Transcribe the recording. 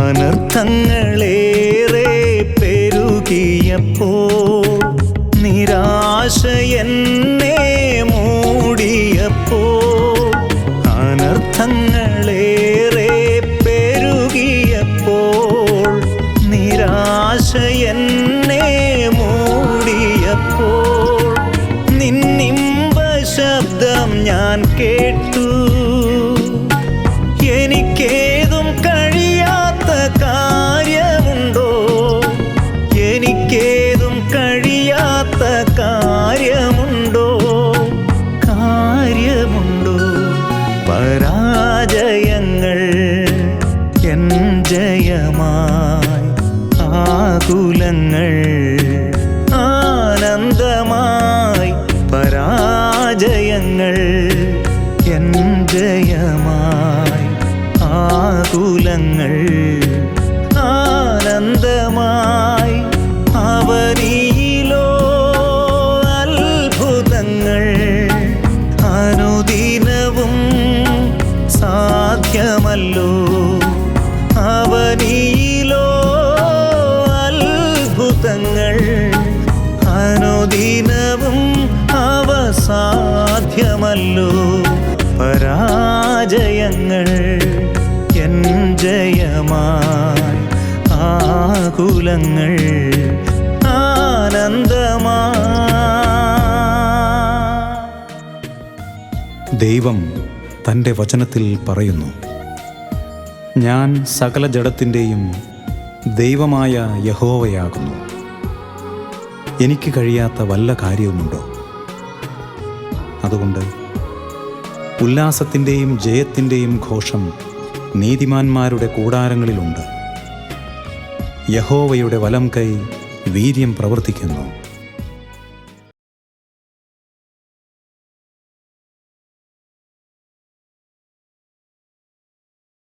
അനർത്ഥങ്ങളേറെ പെരുകിയപ്പോൾ, നിരാശ എന്നെ മൂടിയപ്പോൾ, അനർത്ഥങ്ങളേറെ പെരുകിയപ്പോൾ, നിരാശ എന്നെ മൂടിയപ്പോൾ, നിന്നിമ്പ ശബ്ദം ഞാൻ കേട്ടു. എനിക്കേതും കഴിയാത്ത കാര്യമുണ്ടോ? എനിക്കേതും കഴിയാത്ത കാര്യമുണ്ടോ? കാര്യമുണ്ടോ? പരാജയങ്ങൾ എൻ ജയമായി, ആകുലങ്ങൾ ആനന്ദമായി. പരാജയങ്ങൾ എൻ ജയമായി, ആകുലങ്ങൾ ആനന്ദമായി. അവനിയിലോ അത്ഭുതങ്ങൾ അനുദിനവും സാധ്യമല്ലോ. അവനിയിലോ അത്ഭുതങ്ങൾ അനുദിനവും അവ സാധ്യമല്ലോ. പരാജയങ്ങൾ എൻ ജയമായി, ആകുലങ്ങൾ ആനന്ദമായി. ദൈവം തൻ്റെ വചനത്തിൽ പറയുന്നു, ഞാൻ സകല ജഡത്തിൻ്റെയും ദൈവമായ യഹോവയാകുന്നു. എനിക്ക് കഴിയാത്ത വല്ല കാര്യവുമുണ്ടോ? അതുകൊണ്ട് ഉല്ലാസത്തിൻ്റെയും ജയത്തിൻ്റെയും ഘോഷം നീതിമാന്മാരുടെ കൂടാരങ്ങളിലുണ്ട്. യഹോവയുടെ വലം കൈ വീര്യം പ്രവർത്തിക്കുന്നു.